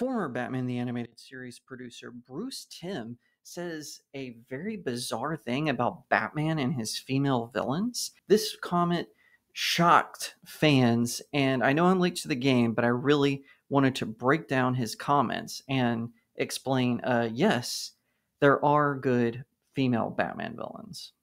Former Batman the Animated Series producer Bruce Timm says a very bizarre thing about Batman and his female villains. This comment shocked fans, and I know I'm late to the game, but I really wanted to break down his comments and explain yes, there are good female Batman villains.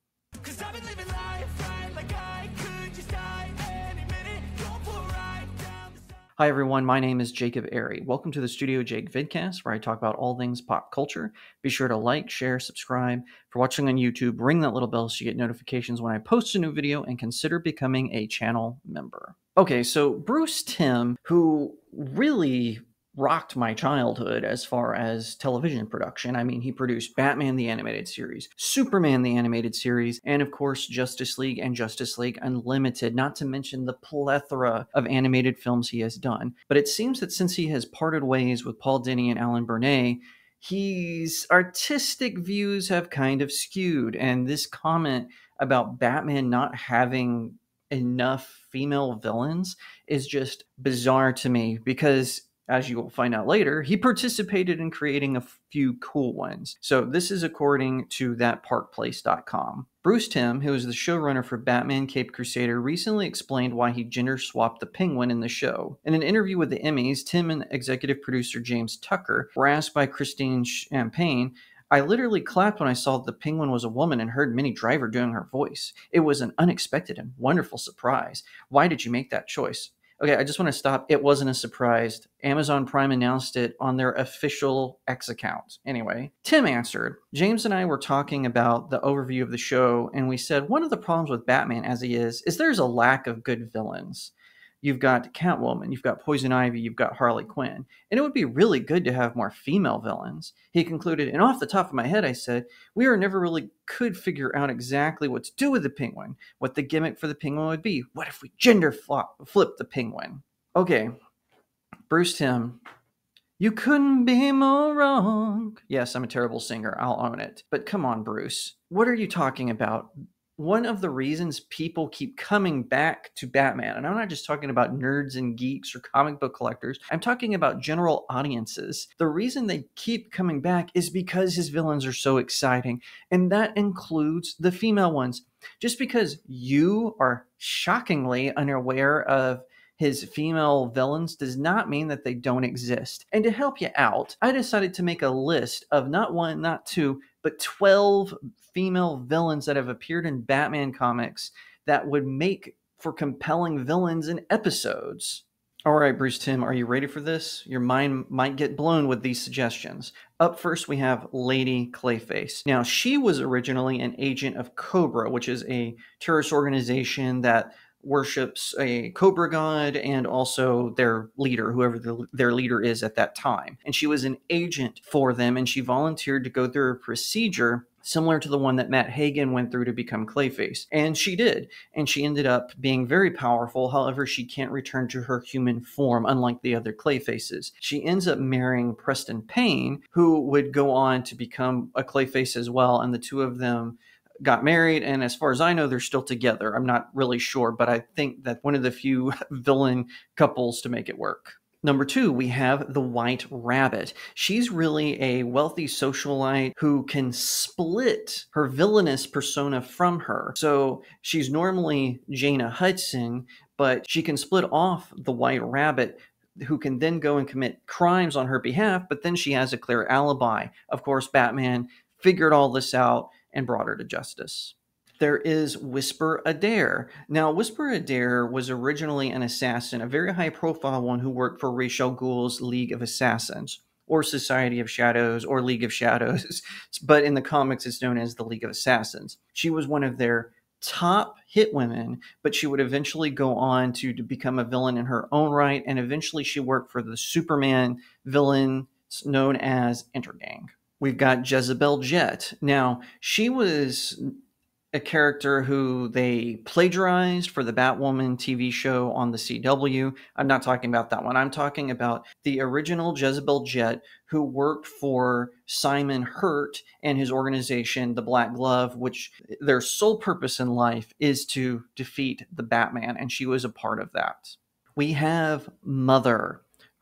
Hi everyone, my name is Jacob Airy. Welcome to the StudioJake vidcast, where I talk about all things pop culture. Be sure to like, share, subscribe. For watching on YouTube, ring that little bell so you get notifications when I post a new video, and consider becoming a channel member. Okay, so Bruce Timm, who really rocked my childhood as far as television production. I mean, he produced Batman the Animated Series, Superman the Animated Series, and of course Justice League and Justice League Unlimited, not to mention the plethora of animated films he has done. But it seems that since he has parted ways with Paul Dini and Alan Burnett, his artistic views have kind of skewed, and this comment about Batman not having enough female villains is just bizarre to me because, as you will find out later, he participated in creating a few cool ones. So this is according to thatparkplace.com. Bruce Timm, who is the showrunner for Batman Caped Crusader, recently explained why he gender swapped the Penguin in the show. In an interview with the Emmys, Timm and executive producer James Tucker were asked by Christine Champagne, "I literally clapped when I saw the Penguin was a woman and heard Minnie Driver doing her voice. It was an unexpected and wonderful surprise. Why did you make that choice?" Okay, I just want to stop. It wasn't a surprise. Amazon Prime announced it on their official X account. Anyway, Timm answered, "James and I were talking about the overview of the show, and we said one of the problems with Batman as he is there's a lack of good villains. You've got Catwoman, you've got Poison Ivy, you've got Harley Quinn, and it would be really good to have more female villains." He concluded, "And off the top of my head, I said, we never really could figure out exactly what to do with the Penguin, what the gimmick for the Penguin would be. What if we gender flip the Penguin?" Okay, Bruce Timm, you couldn't be more wrong. Yes, I'm a terrible singer, I'll own it. But come on, Bruce, what are you talking about? One of the reasons people keep coming back to Batman, and I'm not just talking about nerds and geeks or comic book collectors, I'm talking about general audiences. The reason they keep coming back is because his villains are so exciting, and that includes the female ones. Just because you are shockingly unaware of his female villains does not mean that they don't exist. And to help you out, I decided to make a list of not one, not two, but 12 female villains that have appeared in Batman comics that would make for compelling villains in episodes. All right, Bruce Timm, are you ready for this? Your mind might get blown with these suggestions. Up first, we have Lady Clayface. Now, she was originally an agent of Cobra, which is a terrorist organization that worships a Cobra god and also their leader, whoever their leader is at that time. And she was an agent for them, and she volunteered to go through a procedure similar to the one that Matt Hagen went through to become Clayface. And she did. And she ended up being very powerful. However, she can't return to her human form, unlike the other Clayfaces. She ends up marrying Preston Payne, who would go on to become a Clayface as well. And the two of them got married, and as far as I know, they're still together. I'm not really sure, but I think that one of the few villain couples to make it work. Number two, we have the White Rabbit. She's really a wealthy socialite who can split her villainous persona from her. So she's normally Jaina Hudson, but she can split off the White Rabbit, who can then go and commit crimes on her behalf, but then she has a clear alibi. Of course, Batman figured all this out and brought her to justice. There is Whisper Adair. Now, Whisper Adair was originally an assassin, a very high-profile one who worked for Ra's al Ghul's League of Assassins, or Society of Shadows, or League of Shadows, but in the comics it's known as the League of Assassins. She was one of their top hit women, but she would eventually go on to become a villain in her own right, and eventually she worked for the Superman villain known as Intergang. We've got Jezebel Jet. Now, she was a character who they plagiarized for the Batwoman TV show on the CW. I'm not talking about that one. I'm talking about the original Jezebel Jet, who worked for Simon Hurt and his organization, the Black Glove, which their sole purpose in life is to defeat the Batman, and she was a part of that. We have Mother.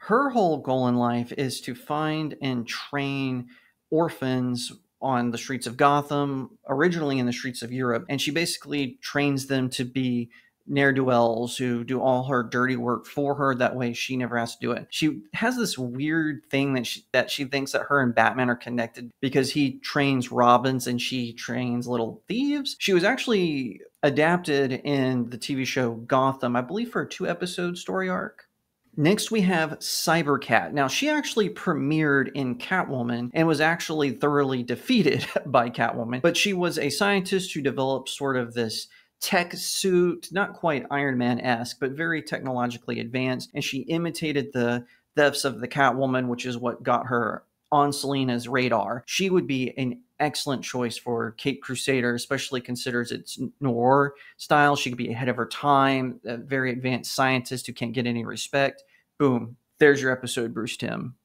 Her whole goal in life is to find and train orphans on the streets of Gotham, originally in the streets of Europe, and she basically trains them to be ne'er-do-wells who do all her dirty work for her. That way she never has to do it. She has this weird thing that she thinks that her and Batman are connected because he trains robins and she trains little thieves. She was actually adapted in the TV show Gotham, I believe, for a 2-episode story arc. Next, we have Cybercat. Now, she actually premiered in Catwoman and was actually thoroughly defeated by Catwoman, but she was a scientist who developed sort of this tech suit, not quite Iron Man-esque, but very technologically advanced, and she imitated the thefts of the Catwoman, which is what got her on Selina's radar. She would be an excellent choice for Caped Crusader, especially considers its noir style. She could be ahead of her time, a very advanced scientist who can't get any respect. Boom, there's your episode, Bruce Timm.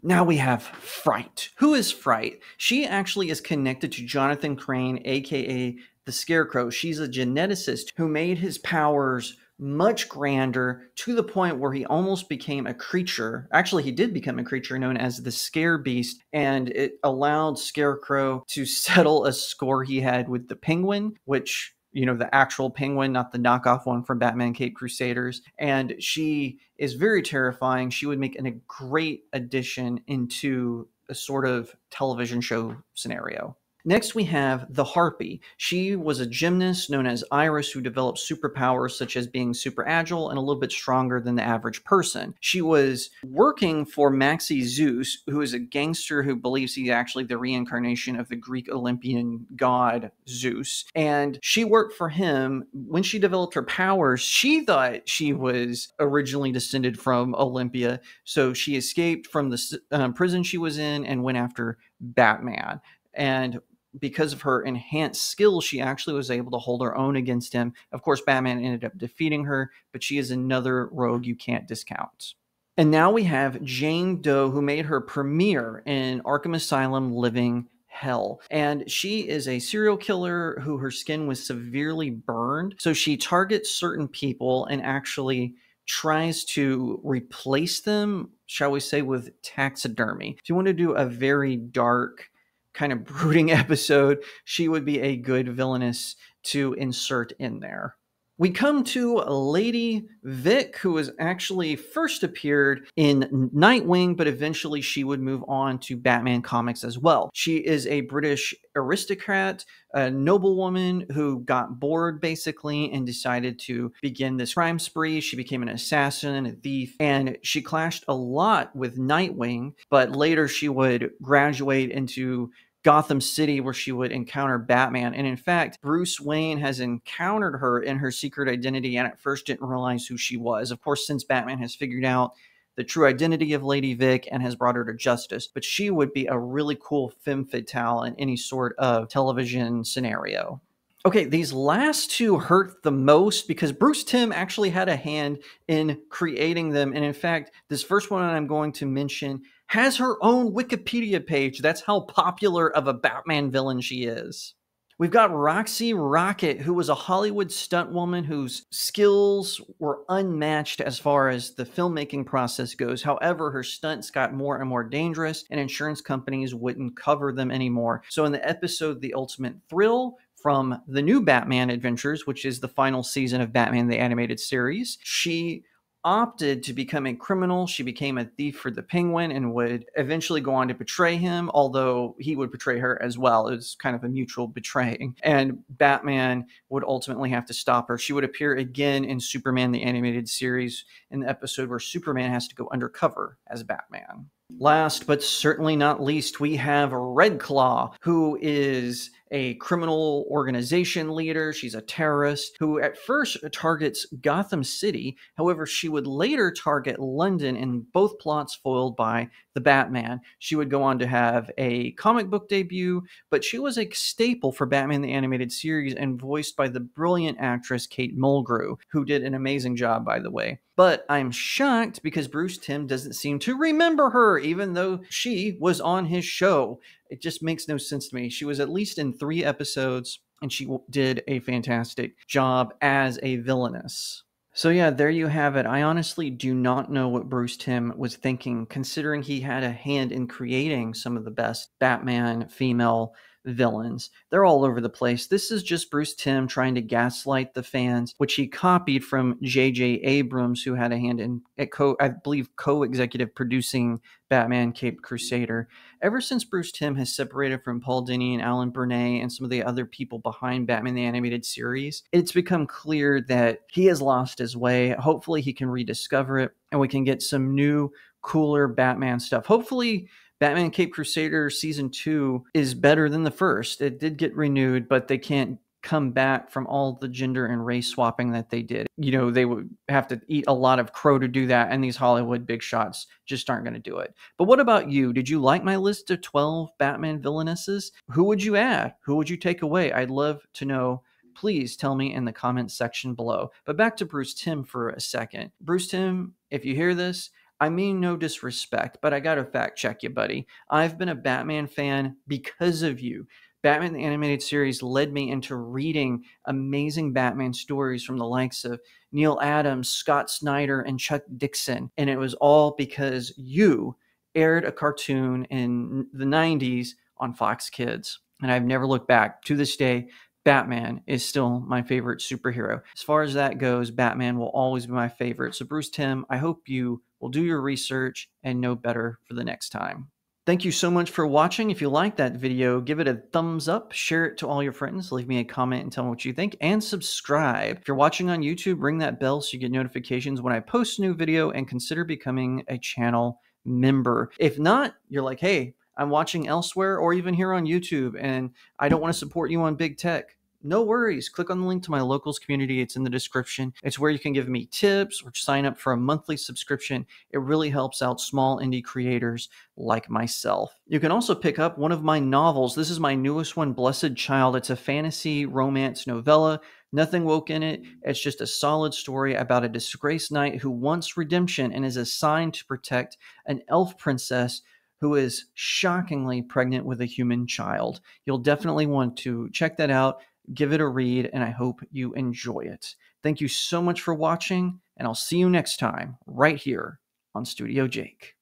Now we have Fright. Who is Fright? She actually is connected to Jonathan Crane, aka the Scarecrow. She's a geneticist who made his powers much grander to the point where he almost became a creature. Actually, he did become a creature known as the Scare Beast, and it allowed Scarecrow to settle a score he had with the Penguin, which, you know, the actual Penguin, not the knockoff one from Batman Caped Crusaders. And she is very terrifying. She would make a great addition into a sort of television show scenario. Next, we have the Harpy. She was a gymnast known as Iris who developed superpowers such as being super agile and a little bit stronger than the average person. She was working for Maxi Zeus, who is a gangster who believes he's actually the reincarnation of the Greek Olympian god Zeus. And she worked for him. When she developed her powers, she thought she was originally descended from Olympia. So she escaped from the prison she was in and went after Batman. And because of her enhanced skills, she actually was able to hold her own against him. Of course, Batman ended up defeating her, but she is another rogue you can't discount. And now we have Jane Doe, who made her premiere in Arkham Asylum Living Hell. And she is a serial killer who her skin was severely burned. So she targets certain people and actually tries to replace them, shall we say, with taxidermy. If you want to do a very dark, kind of brooding episode, she would be a good villainess to insert in there. We come to Lady Vic, who was actually first appeared in Nightwing, but eventually she would move on to Batman comics as well. She is a British aristocrat, a noblewoman who got bored basically and decided to begin this crime spree. She became an assassin, a thief, and she clashed a lot with Nightwing, but later she would graduate into Gotham City, where she would encounter Batman. And in fact, Bruce Wayne has encountered her in her secret identity and at first didn't realize who she was. Of course, since Batman has figured out the true identity of Lady Vic and has brought her to justice, but she would be a really cool femme fatale in any sort of television scenario. Okay, these last two hurt the most because Bruce Timm actually had a hand in creating them. And in fact, this first one I'm going to mention has her own Wikipedia page. That's how popular of a Batman villain she is. We've got Roxy Rocket, who was a Hollywood stunt woman whose skills were unmatched as far as the filmmaking process goes. However, her stunts got more and more dangerous and insurance companies wouldn't cover them anymore. So in the episode The Ultimate Thrill, from the new Batman Adventures, which is the final season of Batman the Animated Series, she opted to become a criminal. She became a thief for the Penguin and would eventually go on to betray him, although he would betray her as well. It was kind of a mutual betraying. And Batman would ultimately have to stop her. She would appear again in Superman the Animated Series in the episode where Superman has to go undercover as Batman. Last but certainly not least, we have Red Claw, who is a criminal organization leader. She's a terrorist who at first targets Gotham City. However, she would later target London, in both plots foiled by the Batman. She would go on to have a comic book debut, but she was a staple for Batman the Animated Series and voiced by the brilliant actress Kate Mulgrew, who did an amazing job, by the way. But I'm shocked because Bruce Timm doesn't seem to remember her, even though she was on his show. It just makes no sense to me. She was at least in 3 episodes, and she did a fantastic job as a villainess. So yeah, there you have it. I honestly do not know what Bruce Timm was thinking, considering he had a hand in creating some of the best Batman female villains. They're all over the place. This is just Bruce Timm trying to gaslight the fans, which he copied from J.J. Abrams, who had a hand in, I believe, co-executive producing Batman Caped Crusader. Ever since Bruce Timm has separated from Paul Dini and Alan Burnett and some of the other people behind Batman the Animated Series, it's become clear that he has lost his way. Hopefully he can rediscover it and we can get some new, cooler Batman stuff. Hopefully Batman Cape Crusader Season 2 is better than the first. It did get renewed, but they can't come back from all the gender and race swapping that they did. You know, they would have to eat a lot of crow to do that, and these Hollywood big shots just aren't going to do it. But what about you? Did you like my list of 12 Batman villainesses? Who would you add? Who would you take away? I'd love to know. Please tell me in the comments section below. But back to Bruce Timm for a second. Bruce Timm, if you hear this, I mean no disrespect, but I gotta fact check you, buddy. I've been a Batman fan because of you. Batman the Animated Series led me into reading amazing Batman stories from the likes of Neil Adams, Scott Snyder, and Chuck Dixon. And it was all because you aired a cartoon in the 90s on Fox Kids. And I've never looked back. To this day, Batman is still my favorite superhero. As far as that goes, Batman will always be my favorite. So Bruce Timm, I hope you will do your research and know better for the next time. Thank you so much for watching. If you liked that video, give it a thumbs up, share it to all your friends, leave me a comment and tell me what you think, and subscribe. If you're watching on YouTube, ring that bell so you get notifications when I post a new video, and consider becoming a channel member. If not, you're like, hey, I'm watching elsewhere or even here on YouTube and I don't want to support you on big tech. No worries. Click on the link to my locals community. It's in the description. It's where you can give me tips or sign up for a monthly subscription. It really helps out small indie creators like myself. You can also pick up one of my novels. This is my newest one, Blessed Child. It's a fantasy romance novella. Nothing woke in it. It's just a solid story about a disgraced knight who wants redemption and is assigned to protect an elf princess who is shockingly pregnant with a human child. You'll definitely want to check that out, give it a read, and I hope you enjoy it. Thank you so much for watching, and I'll see you next time right here on Studio Jake.